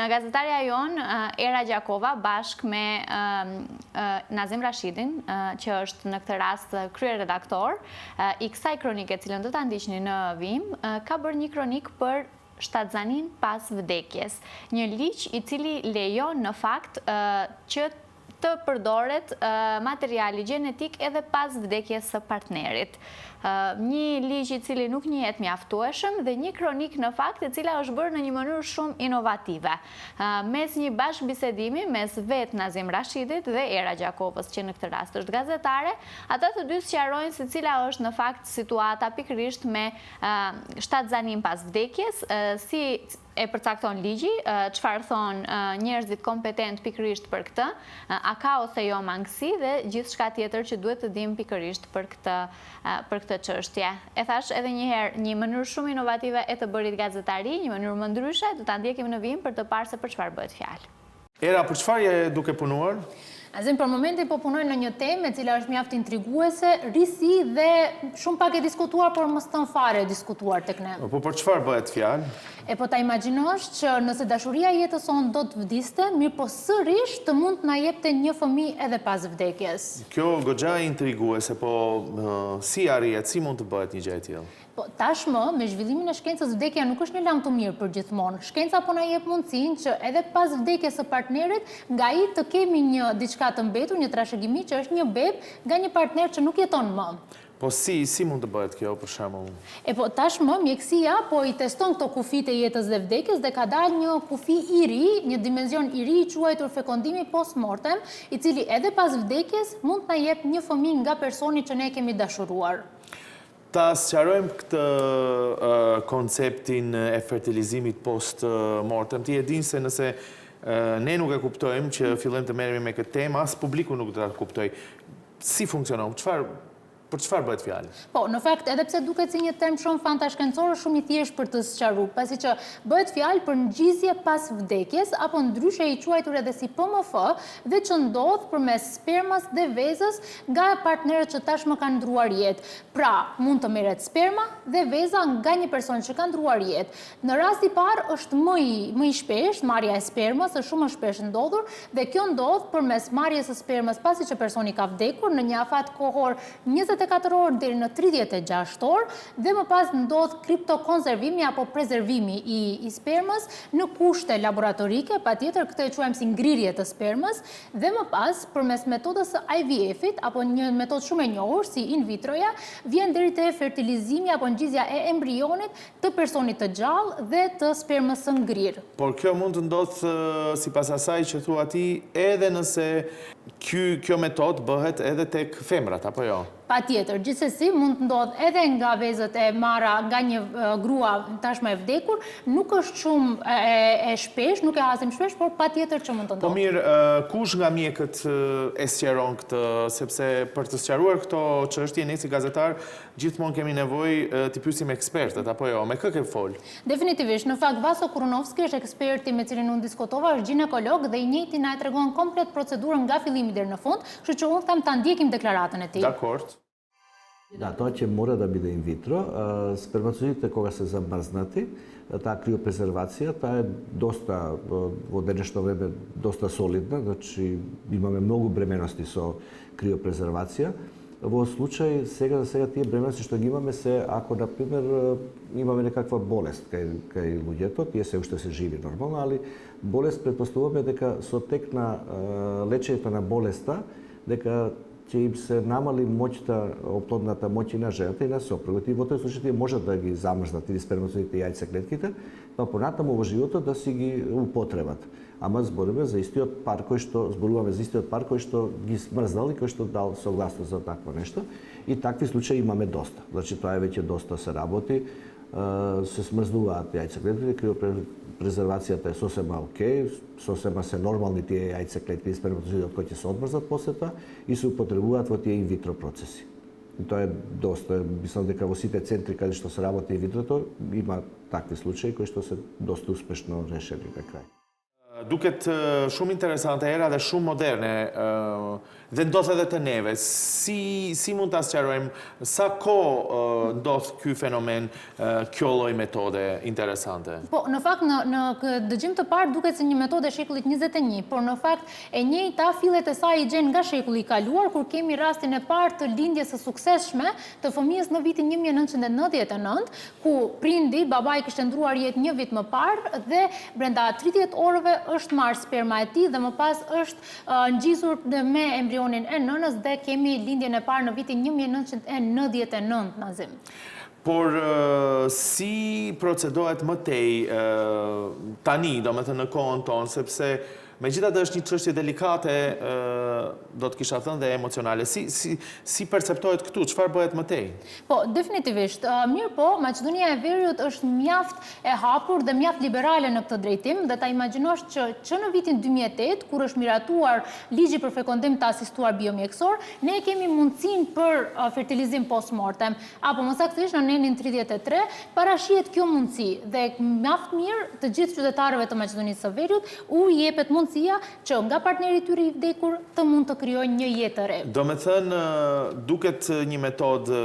gazetarja jonë, Era Gjakova, bashkë me Nazim Rashidin, që është në këtë rast kryeredaktor i kësaj kronike, cilën do ta ndiqni në vim, ka bërë një kronik për shtatzanin pas vdekjes. Një ligj i cili lejon në fakt që të përdoret materiali gjenetik edhe pas vdekjes së partnerit. Një ligj i cili nuk njihet mjaftueshëm dhe një kronik në fakt e cila është bërë në një mënyrë shumë inovative. Mes një bashkëbisedimi mes vet Nazim Rashidit dhe Era Gjakovës, që në këtë rast është gazetare, ata të dy sqarojnë se cila është në fakt situata pikërisht me shtatzanin pas vdekjes, si e përcakton ligji, çfarë thonë njerëzit kompetent pikërisht për këtë, a ka ose jo mangësi dhe gjithçka tjetër që duhet të dim pikërisht për këtë çështje. E thash edhe një herë, një mënyrë shumë inovative e të bërit gazetari, një mënyrë më ndryshe, do ta ndjekim në vim për të parë se për çfarë bëhet fjalë. Era, për çfarë je duke punuar? Azim, për momentin po punoj në një temë e cila është mjaft intriguese, risi dhe shumë pak e diskutuar, por mos tën fare e diskutuar tek ne. Po për çfarë bëhet fjalë? E po ta imagjinosh që nëse dashuria jetës sonë do të vdiste, mirë po sërish të mund të na jepte një fëmijë edhe pas vdekjes. Kjo goxha intriguese, po si arrihet, si mund të bëhet një gjë e tillë? Po tashmë, me zhvillimin e shkencës, vdekja nuk është një lajm të mirë për gjithmonë. Shkenca po na jep mundësinë që edhe pas vdekjes së partnerit, nga ai të kemi një diçka të mbetur, një trashëgimi që është një bebë nga një partner që nuk jeton më. Po si mund të bëhet kjo, për shembull? E po tashmë mjekësia po i teston këto kufit e jetës dhe vdekjes dhe ka dalë një kufi i ri, një dimension i ri i quajtur fekondimi post-mortem, i cili edhe pas vdekjes mund të na jep një fëmijë nga personi që ne kemi dashuruar. Ta sqarojmë këtë konceptin e fertilizimit post-mortem. Ti e din se nëse ne nuk e kuptojmë që fillojmë të merremi me këtë temë, as publiku nuk do ta kuptojë. Si funksionon? Për çfarë bëhet fjalë? Po, në fakt, edhe pse duket si një term shumë fantashkencore, shumë i thjeshtë për të sqaruar, pasi që bëhet fjalë për ngjizje pas vdekjes apo ndryshe i quajtur edhe si PMF, dhe që ndodh përmes spermas dhe vezës nga partnerët që tashmë kanë ndruar jetë. Pra, mund të merret sperma dhe veza nga një person që ka ndruar jetë. Në rast i parë është më i shpesh, marrja e spermës është shumë më shpesh ndodhur dhe kjo ndodh përmes marrjes së spermës pasi që personi ka vdekur në një afat kohor 24 orë deri në 36 orë dhe më pas ndodh kriptokonservimi apo prezervimi i spermës në kushte laboratorike, patjetër këtë e quajmë si ngrirje të spermës, dhe më pas përmes metodës së IVF-it apo një metodë shumë e njohur si in vitroja, vjen deri te fertilizimi apo ngjizja e embrionit të personit të gjallë dhe të spermës së ngrirë. Por kjo mund të ndodhë sipas asaj që thua ti, edhe nëse kjo metodë bëhet edhe tek femrat apo jo? Patjetër, gjithsesi mund të ndodh edhe nga vezët e marra nga një grua tashmë e vdekur, nuk është shumë e shpesh, nuk e hasim shpesh, por patjetër që mund të ndodh. Po mirë, kush nga mjekët e sqaron këtë, sepse për të sqaruar këto çështje ne si gazetar gjithmonë kemi nevojë t'i pyesim ekspertët apo jo, me kë ke fol? Definitivisht, në fakt Vaso Kurunovski është eksperti me cilin unë diskutova, është ginekolog dhe i njëjti na e tregon komplet procedurën nga fillimi deri në fund, kështu që unë them ta ndjekim deklaratën e tij. Dakord. Da, to će mora da bude in vitro. Spermatozoidите koga se zamrznati, ta krioprezervacija, ta je dosta, u današnje vreme, dosta solidna, znači imаме mnogo bremenosti со krioprezervacija. Во случај, за сега тие бременности што ги имаме се, ако, например, имаме некаква болест кај луѓето, тие се уште се живи нормално, али болест предпоставуваме дека со тек на лечењето на болеста, дека ќе им се намали моќта, оплодната моќ и на жената и на сопругот. И во тој случај тие можат да ги замрзнат или сперматозоидите и јајцеклетките, па понатаму во животот да си ги употребат. Ама збориме за истиот пар зборуваме за истиот пар кој што ги смрзнал и кој што дал согласност за такво нешто. И такви случаи имаме доста. Значи тоа е веќе доста се работи. Се смрзнуваат јајцеклетките, криопрезервацијата е сосема окей, сосема се нормални тие јајцеклетки и сперматозоидот кои ќе се одмрзнат после тоа и се употребуваат во тие инвитро процеси. И тоа е доста, мислам дека во сите центри каде што се работи инвитрото има такви случаи кои што се доста успешно решени на крај. Duket shumë interesante era dhe shumë moderne dhe ndodh edhe të neve. Si mund ta sqarojmë sa kohë ndodh ky fenomen, kjo lloj metode interesante? Po, në fakt në dëgjim të parë duket se një metodë e shekullit 21, por në fakt e njëjta fillet e saj i gjen nga shekulli i kaluar, kur kemi rastin e parë të lindjes së suksesshme të fëmijës në vitin 1999, ku prindi, babai kishte ndruar jetë një vit më parë dhe brenda 30 orëve është marrë sperma e tij dhe më pas është ngjisur me embrionin e nënës dhe kemi lindjen e parë në vitin 1999, Nazim. Por si procedohet më tej tani, domethënë në kohën tonë, sepse megjithatë është një çështje delikate, do të kisha thënë dhe emocionale. Si perceptohet këtu? Çfarë bëhet më tej? Po, definitivisht. Mirë po, Maqedonia e Veriut është mjaft e hapur dhe mjaft liberale në këtë drejtim, dhe ta imagjinosh që në vitin 2008, kur është miratuar ligji për fekondim të asistuar biomjekësor, ne kemi mundësinë për fertilizim post-mortem, apo më saktësisht në nenin 33, parashihet kjo mundësi dhe mjaft mirë të gjithë qytetarëve të Maqedonisë së Veriut u jepet mundësia që nga partneri i tyre i vdekur të mund të krijojnë një jetë të re. Do me thënë, duket një metodë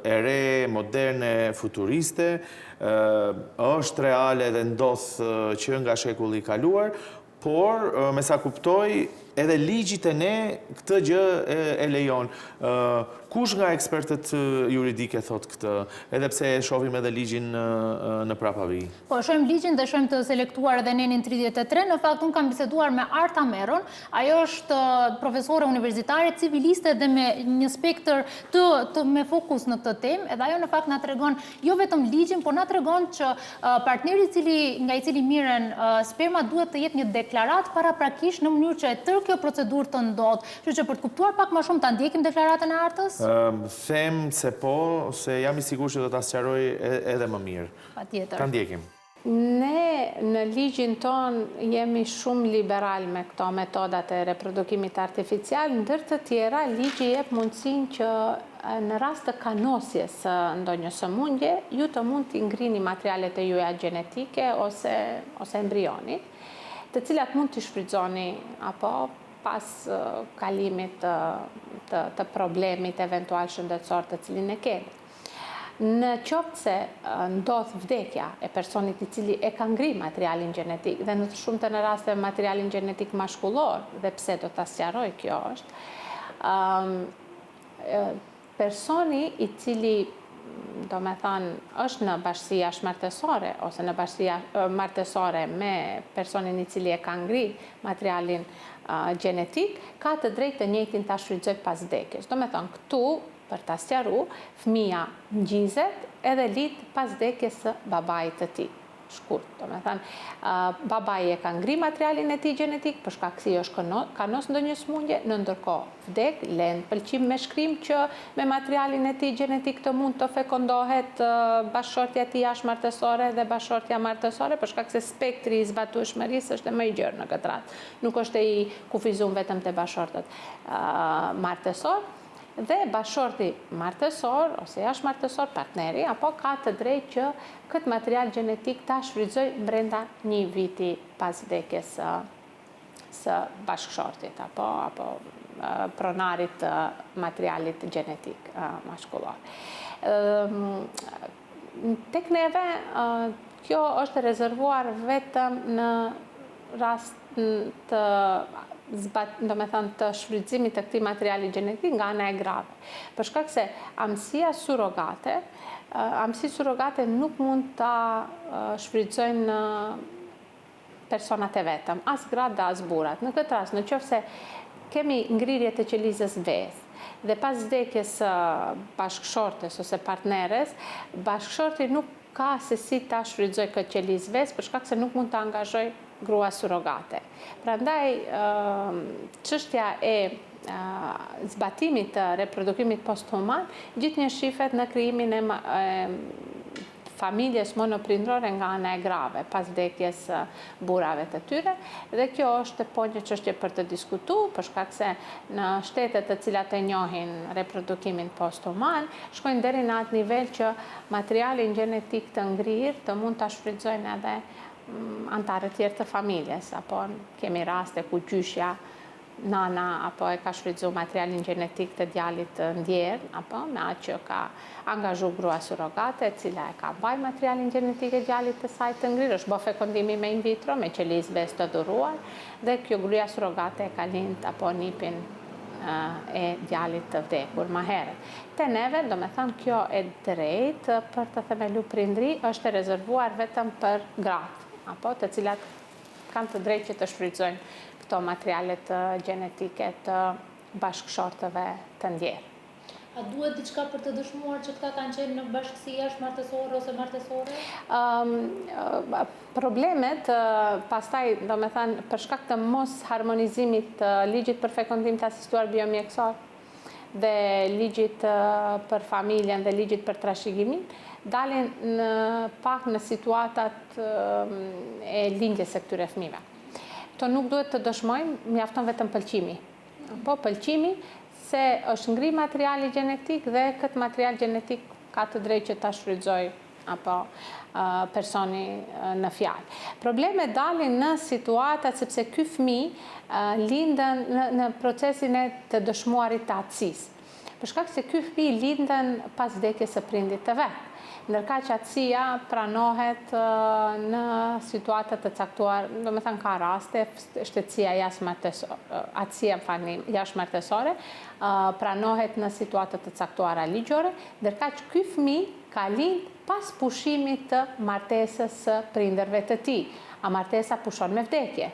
e re, moderne, futuriste, është reale dhe ndodh që nga shekulli i kaluar, por me sa kuptoj, edhe ligjit e ne këtë gjë e lejon. Kush nga ekspertët juridike thot këtë, edhe pse shohim edhe ligjin në prapavi? Po, shohim ligjin dhe shohim të selektuar edhe nenin 33. Në fakt, unë kam biseduar me Arta Meron. Ajo është profesore universitare, civiliste dhe me një spektër me fokus në këtë temë, edhe ajo në fakt na tregon jo vetëm ligjin, por na tregon që partneri nga i cili mirën sperma duhet të jetë një deklarat paraprakisht në mënyrë që e tërë kjo procedurë të ndodhë. Kështu që për të kuptuar pak më shumë, ta ndjekim deklaratën e Artës? Them se po, se jam i sigurt që do ta sqaroj edhe më mirë. Patjetër. Ta ndjekim. Ne në ligjin ton jemi shumë liberal me këto metodat e reprodukimit artificial, ndër të tjera ligji jep mundësinë që në rast të kanosjes së ndonjë sëmundje, ju të mund të ngrini materialet e juaja gjenetike ose embrionit, të cilat mund të shfrytëzoni apo pas kalimit të problemit eventual shëndetësor të cilin e keni. Në qoftë se ndodh vdekja e personit i cili e ka ngri materialin gjenetik, dhe në të shumë të në raste materialin gjenetik mashkullor, dhe pse do të sqaroj kjo është, personi i cili do me thënë është në bashkësia shmartësore ose në bashkësia martësore me personin i cili e ka ngri materialin gjenetik, ka të drejtë të njëjtin ta shfrytëzoj pas vdekjes. Do me thënë këtu, për ta sqaruar, fëmia ngjizet edhe lit pas vdekjes së babait të tij. Shkurt, do me thënë, babai e ka ngri materialin e tij gjenetik, për shkak se është kanos ndonjë sëmundje, në ndërkohë vdek, lën pëlqim me shkrim që me materialin e tij gjenetik të mund të fekondohet bashkëshortja e tij jashtëmartësore dhe bashkëshortja martësore, për shkak se spektri i zbatueshmërisë është më i gjerë në këtë rast. Nuk është i kufizuar vetëm te bashkëshortët martësor. Dhe bashkëshorti martësor ose jashtëmartësor, partneri, apo ka të drejtë që këtë material gjenetik ta shfrytëzoj brenda një viti pas vdekjes së bashkëshortit apo pronarit të materialit gjenetik mashkullor. Tek neve kjo është rezervuar vetëm në rast të do me thënë të shfrytëzimit të këtij materiali gjenetik nga ana e grave. Për shkak se amësia surrogate nuk mund ta shfrytëzojnë personat e vetëm, as gratë dhe as burrat. Në këtë rast, në qoftë se kemi ngrirje të qelizës ves dhe pas vdekjes së bashkëshortes ose partneres, bashkëshorti nuk ka se si ta shfrytëzoj këtë qelizë ves, për shkak se nuk mund ta angazhoj grua surrogate. Prandaj, çështja e zbatimit të reprodukimit posthuman gjithnjë shifet në krijimin e familjes monoprindrore nga ana e grave pas vdekjes burrave të tyre, dhe kjo është po një çështje për të diskutuar, për shkak se në shtetet të cilat e njohin reprodukimin posthuman, shkojnë deri në atë nivel që materialin gjenetik të ngrirë të mund ta shfrytëzojnë edhe antarët tjerë të familjes, apo kemi raste ku gjyshja, nana, apo e ka shfrytzu materialin gjenetik të djalit të ndjerë, apo me atë që ka angazhu grua surrogate, cila e ka mbaj materialin gjenetik e djalit të saj të ngrirë, është bë fekondimi me in vitro, me qelisë bez të dhuruar, dhe kjo gruaja surrogate e ka lind apo nipin e djalit të vdekur më herët. Te neve, do me thënë, kjo e drejt për të themelu prindri është e rezervuar vetëm për gratë, apo të cilat kanë të drejt që të shfrytëzojnë këto materialet gjenetike të bashkëshortëve të ndjerë. A duhet diçka për të dëshmuar që këta kanë qenë në bashkësi jashtëmartësore ose martësore? Problemet, pastaj, do me thënë, për shkak të mos harmonizimit të ligjit për fekondim të asistuar biomjekësor dhe ligjit për familjen dhe ligjit për trashëgimin, dalin pak në situatat e lindjes së këtyre fëmijëve. To nuk duhet të dëshmojmë, mjafton vetëm pëlqimi. Po pëlqimi se është ngri materiali gjenetik dhe këtë material gjenetik ka të drejtë që ta shfrytëzoj apo personi në fjalë. Problemet dalin në situatat sepse ky fëmijë lindën në procesin e të dëshmuarit të atësisë. Për shkak se ky fëmijë lindën pas vdekjes së prindit të vet. Ndërka që atësia pranohet në situatat të caktuar, do me thënë ka raste, shtetësia jashtëmartësore pranohet në situatat të caktuara ligjore, ndërka që ky fëmijë ka lind pas pushimit të martesës së prindërve të tij, a martesa pushon me vdekje.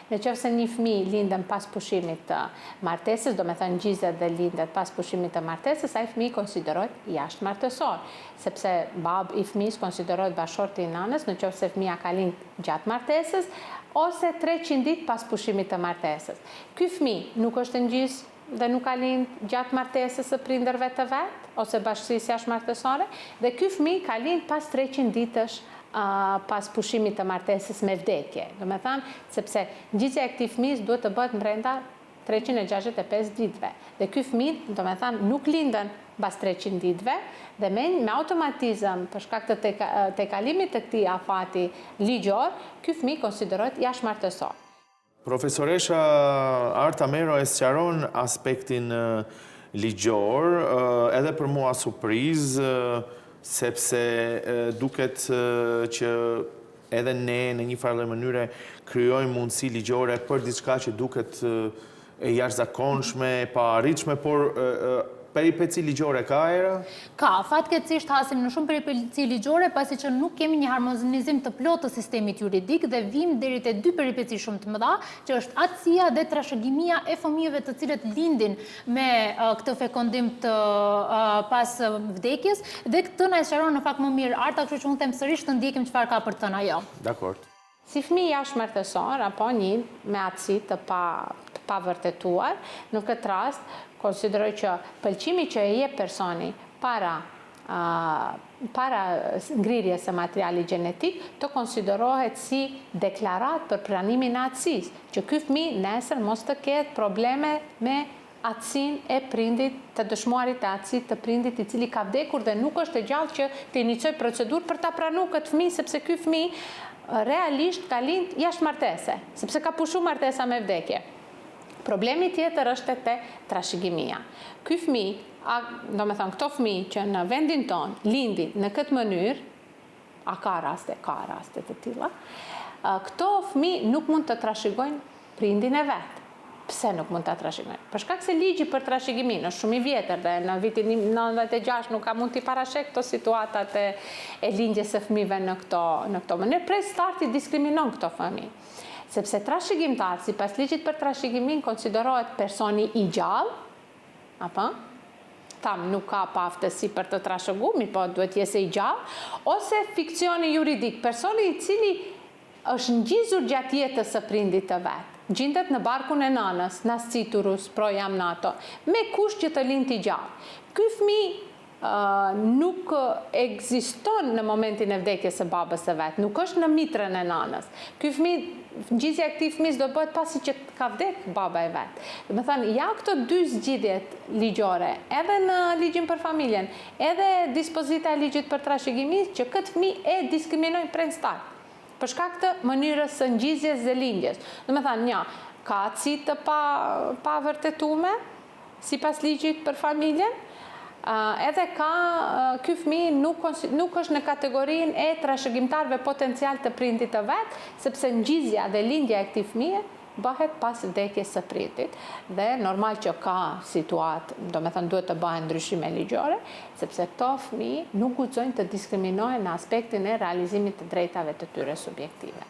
Në qoftë se një fëmijë lindën pas pushimit të martesës, do me thënë gjizet dhe lindet pas pushimit të martesës, ai fëmijë konsiderohet jashtëmartësor, sepse bab i fëmijës konsiderohet bashorti i nanës, në qoftë se fëmija ka lind gjatë martesës, ose 300 ditë pas pushimit të martesës. Ky fëmijë nuk është ngjys dhe nuk ka lind gjatë martesës së prindërve të vet, ose bashkësisë jashtëmartësore, dhe ky fëmijë ka lind pas 300 ditësh pas pushimit të martesës me vdekje. Do me thamë, sepse ngjitja e këtij fëmijës duhet të bëhet brenda 365 ditëve. Dhe ky fëmijë, do me thamë, nuk lindën pas 300 ditëve, dhe me automatizëm, për shkak të tejkalimit të këtij afati ligjor, ky fëmijë konsiderohet jashtëmartësor. Profesoresha Arta Mero e sqaron aspektin ligjor, edhe për mua surprizë, sepse duket që edhe ne në një farë mënyre krijojmë mundësi ligjore për diçka që duket e jashtëzakonshme, e paarritshme, por peripeci ligjore ka era? Ka, fatkeqësisht hasim në shumë peripeci ligjore, pasi që nuk kemi një harmonizim të plotë të sistemit juridik dhe vim deri te 2 peripeci shumë të mëdha, që është atësia dhe trashëgimia e fëmijëve të cilët lindin me këtë fekondim të pas vdekjes, dhe këtë na e sqaron në fakt më mirë Arta, kështu që unë them sërish të ndjekim çfarë ka për të thënë ajo. Dakor. Si fëmijë jashtëmartësor apo një me atësi të pavërtetuar, në këtë rast konsideroj që pëlqimi që e jep personi para ngrirjes së materialit gjenetik të konsiderohet si deklarat për pranimin e atësisë, që ky fëmijë nesër mos të ketë probleme me atësinë e prindit, të dëshmuarit të atësit të prindit i cili ka vdekur dhe nuk është e gjallë që të inicoj procedurë për ta pranuar këtë fëmijë, sepse ky fëmijë realisht ka lind jashtëmartese, sepse ka pushu martesa me vdekje. Problemi tjetër është te trashëgimia. Ky fëmijë, do me thënë këto fëmijë që në vendin tonë lindin në këtë mënyrë, ka raste të tilla, këto fëmijë nuk mund të trashëgojnë prindin e vet. Pse nuk mund ta trashëgojnë? Për shkak se ligji për trashëgimin është shumë i vjetër dhe në vitin 96 nuk ka mund t'i parashek këto situatat e lindjes së fëmijëve në këto mënyrë. Prej starti diskriminon këto fëmijë. Sepse trashëgimtar, sipas ligjit për trashëgimin, konsiderohet personi i gjallë, apo? Nuk ka pa aftësi për të trashëguar, mirë po duhet jetë i gjallë, ose fiksioni juridik, personi i cili është ngjizur gjatë jetës së prindit të vet. Gjendet në barkun e nanës, nasciturus, pro jam nato, me kusht që të lind i gjallë. Ky fëmijë nuk ekziston në momentin e vdekjes së babës së vet, nuk është në mitrën e nanës. Ky fëmijë, ngjizja e këtij fëmijës do bëhet pasi që ka vdek baba e vet. Do të thënë, ja këto dy zgjidhjet ligjore, edhe në ligjin për familjen, edhe dispozita e ligjit për trashëgimin, që këtë fëmijë e diskriminojnë prej start. për shkak të mënyrës së ngjizjes dhe lindjes. Do të thënë, ka aci të pa vërtetume, sipas ligjit për familjen, edhe ky fëmijë nuk është në kategorinë e trashëgimtarëve potencial të prindit të vet, sepse ngjizja dhe lindja e këtij fëmije bëhet pas vdekjes së prindit dhe normal që ka situatë, do me thënë duhet të bëhen ndryshime ligjore, sepse këto fëmijë nuk guxojnë të diskriminohen në aspektin e realizimit të drejtave të tyre subjektive.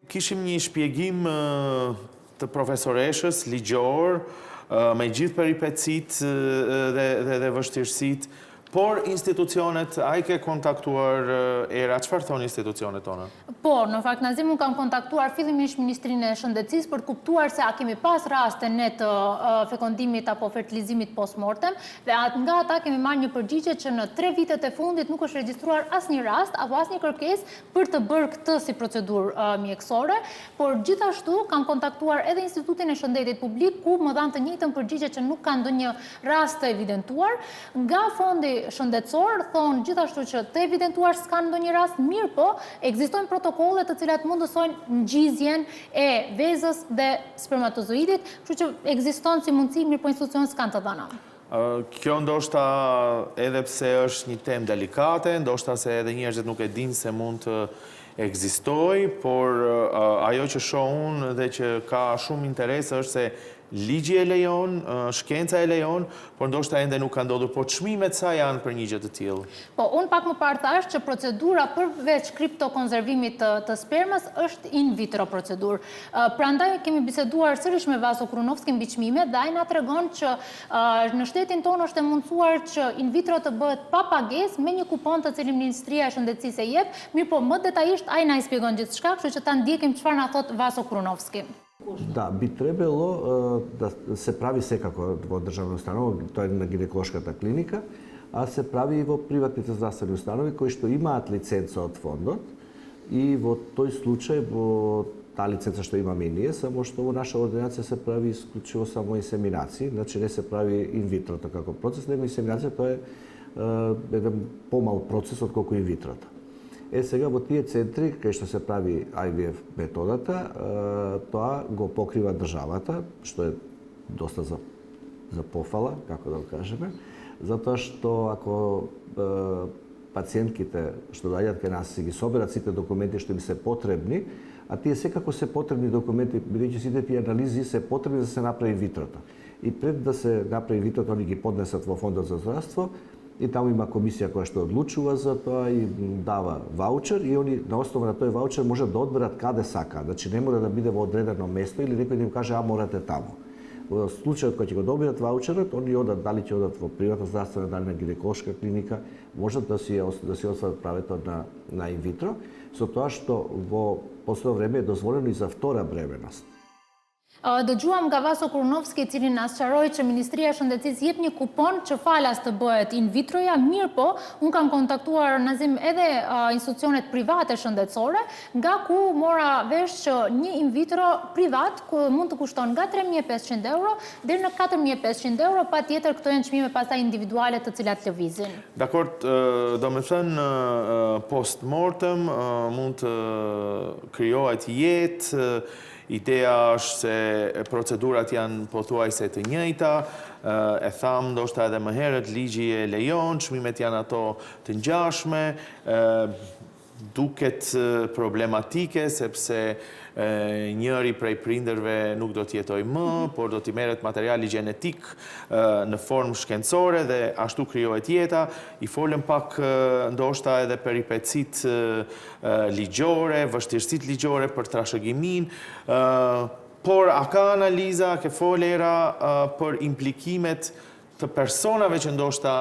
Kishim një shpjegim të profesoreshës ligjor me gjithë peripecit dhe vështirësit, por institucionet, a i ke kontaktuar era, çfarë thonë institucionet tona? Po, në fakt, Nazim, unë kam kontaktuar fillimisht Ministrinë e Shëndetësisë për kuptuar se a kemi pas raste ne të fekondimit apo fertilizimit post-mortem, dhe nga ata kemi marrë një përgjigje që në 3 vitet e fundit nuk është regjistruar asnjë rast apo asnjë kërkesë për të bërë këtë si procedurë mjekësore, por gjithashtu kam kontaktuar edhe Institutin e Shëndetit Publik, ku më dhanë të njëjtën përgjigje që nuk ka ndonjë rast të evidentuar. Nga fondi shëndetësor thonë gjithashtu që të evidentuar s'ka ndonjë rast, mirë po, ekzistojnë protokolle të cilat mundësojnë ngjizjen e vezës dhe spermatozoidit, kështu që ekziston si mundësi, mirë po institucionet s'kan të dhëna. Kjo ndoshta edhe pse është një temë delikate, ndoshta se edhe njerëzit nuk e dinë se mund të ekzistoj, por ajo që shoh unë dhe që ka shumë interes është se ligji e lejon, shkenca e lejon, por ndoshta ende nuk ka ndodhur, por çmimet sa janë për një gjë të tillë? Po, unë pak më parë thash që procedura përveç kriptokonservimit të spermës është in vitro procedurë. Prandaj kemi biseduar sërish me Vaso Krunovski mbi çmimet dhe ai na tregon që në shtetin tonë është e mundsuar që in vitro të bëhet pa pagesë me një kupon të cilin Ministria e Shëndetësisë e jep, mirë po më detajisht ai na i shpjegon gjithçka, kështu që ta ndjekim çfarë na thot Vaso Krunovski. Da, bi trebalo da se pravi sekako vo državnoj ustanovi, to je na ginekološkата klinika, a se pravi i vo privatните zdravstveni ustanovi koji što imaат licenca od fondot i vo toj slučaj vo ta licenca što imamo i nije, samo što ovo naša ordinacija se pravi isključivo samo inseminaciji, znači ne se pravi in vitro kako proces, nego inseminacija to je jedan pomal proces od koliko in vitrota. Сега во тие центри, кај што се прави IVF методата, тоа го покрива државата, што е доста за пофала, како да го кажеме, затоа што ако пациентките што доаѓаат кај нас си ги соберат сите документи што им се потребни, а тие секако се потребни документи, бидејќи сите тие анализи се потребни да се направи витрото. И пред да се направи витрото, они ги поднесат во Фондот за здравство, и таму има комисија која што одлучува за тоа и дава ваучер и они на основа на тој ваучер може да одберат каде сака. Значи не мора да биде во одредено место или некој да им каже морате таму. Во случајот кога ќе го добиат ваучерот, они одат дали ќе одат во приватна здравствена, дали на гинеколошка клиника, можат да си остварат правото на инвитро, со тоа што во последно време е дозволено и за втора бременост. Dëgjuam nga Vaso Krunovski, i cili na sqaroi që Ministria e Shëndetësisë jep një kupon që falas të bëhet in vitroja, mirë po, unë kam kontaktuar Nazim edhe institucionet private shëndetësore, nga ku mora vesh që një in vitro privat mund të kushton nga 3.500 euro deri në 4.500 euro, patjetër këto janë çmime pastaj individuale të cilat lëvizin. Dakord, do me thënë post-mortem mund të krijohet jetë. Ideja është se procedurat janë pothuajse të njëjta, e tham ndoshta edhe më herët ligji e lejon, çmimet janë ato të ngjashme, duket problematike sepse njëri prej prindërve nuk do të jetojë më, por do t'i merret materiali gjenetik në formë shkencore dhe ashtu krijohet jeta. I folëm pak ndoshta edhe peripecit ligjore, vështirësitë ligjore për trashëgimin, por a ka analiza, ke folera për implikimet të personave që ndoshta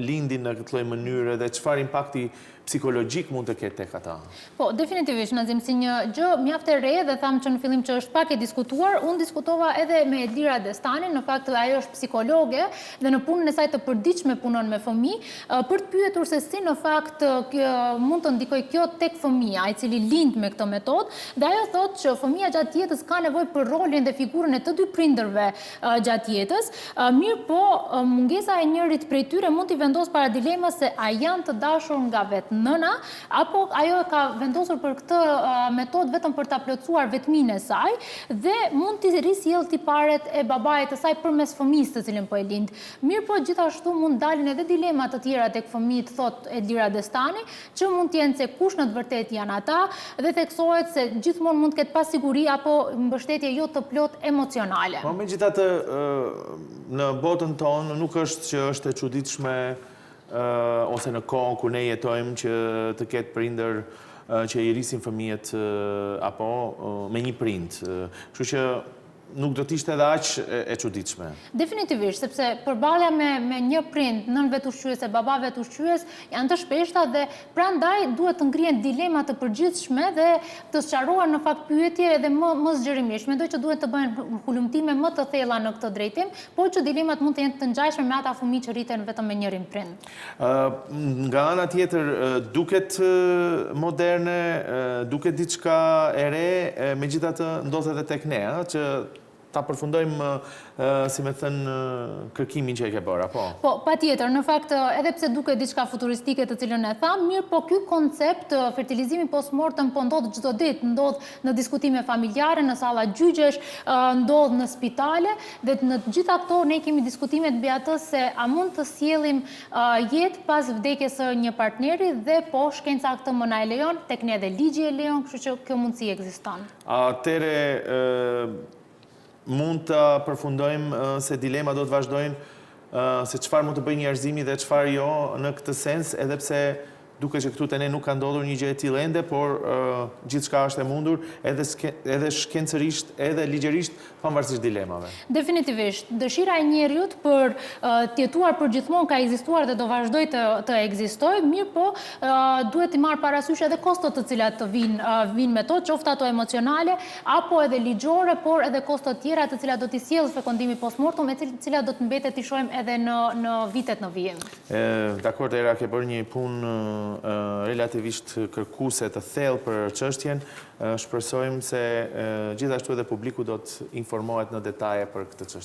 lindin në këtë lloj mënyre dhe çfarë impakti psikologjik mund të ketë tek ata? Po, definitivisht, Nazim, si një gjë mjaft e re dhe tham që në fillim që është pak e diskutuar, unë diskutova edhe me Edira Destanin, në fakt ajo është psikologe dhe në punën e saj të përditshme punon me fëmijë, për të pyetur se si në fakt mund të ndikojë kjo tek fëmia, i cili lind me këtë metodë, dhe ajo thotë që fëmia gjatë jetës ka nevojë për rolin dhe figurën e të dy prindërve gjatë jetës, mirë po mungesa e njërit prej tyre mund t'i vendos para dilemës se a janë të dashur nga vetë nëna, apo ajo ka vendosur për këtë metodë vetëm për ta plotësuar vetminë e saj dhe mund t'i risjell tiparet e babait të saj përmes fëmisë të cilën po e lind. Mirë po gjithashtu mund dalin edhe dilema të tjera tek fëmijët, thot Edlira Destani, që mund të jenë se kush në të vërtetë janë ata dhe theksohet se gjithmonë mund të ketë pasiguri apo mbështetje jo të plot emocionale. Po megjithatë në botën tonë nuk është që është e çuditshme ose në kohën ku ne jetojmë që të ketë prindër që i rrisin fëmijët apo me një prind. Kështu që nuk do t'ishte edhe aq e çuditshme. Definitivisht, sepse përballja me një prind, nën vetushqyes e baba vetushqyes, janë të shpeshta dhe prandaj duhet të ngrihen dilema të përgjithshme dhe të sqarohen në fakt pyetje edhe më zgjerimisht. Mendoj që duhet të bëhen hulumtime më të thella në këtë drejtim, por që dilemat mund të jenë të ngjashme me ata fëmijë që rriten vetëm me njërin prind. Nga ana tjetër, duket moderne, duket diçka e re, megjithatë ndodhet edhe tek ne, që ta përfundojmë, si me thënë, kërkimin që e ke bërë, apo? Po, patjetër, në fakt, edhe pse duket diçka futuristike të cilën e tham, mirë, po ky koncept fertilizimi postmortem po ndodh çdo ditë, ndodh në diskutime familjare, në salla gjyqesh, ndodh në spitale dhe në të gjitha këto ne kemi diskutime mbi atë se a mund të sjellim jetë pas vdekjes së një partneri dhe po shkenca këtë më na e lejon, tek ne edhe ligji e lejon, kështu që kjo mundësi ekziston. Atëre mund të përfundojmë se dilema do të vazhdojnë se çfarë mund të bëjë njerëzimi dhe çfarë jo në këtë sens, edhe pse duke që këtu te ne nuk ka ndodhur një gjë e tillë ende, por gjithçka është e mundur, edhe shkencërisht, edhe ligjerisht, pavarësisht dilemave. Definitivt. Dëshira e njeriut për të jetuar përgjithmonë ka ekzistuar dhe do vazhdoj të ekzistojë, mirë po duhet të marrë parasysh edhe kostot të cilat të vinë me to, qoftë ato emocionale apo edhe ligjore, por edhe kostot tjera të cilat do t'i sjellë fekondimi postmortem, e cilat do të mbetet t'i shohim edhe në vitet në vijim. Dakor, Era, ke bërë një punë relativisht kërkuese të thellë për çështjen. Shpresojmë se gjithashtu edhe publiku do të informohet në detaje për këtë çështje.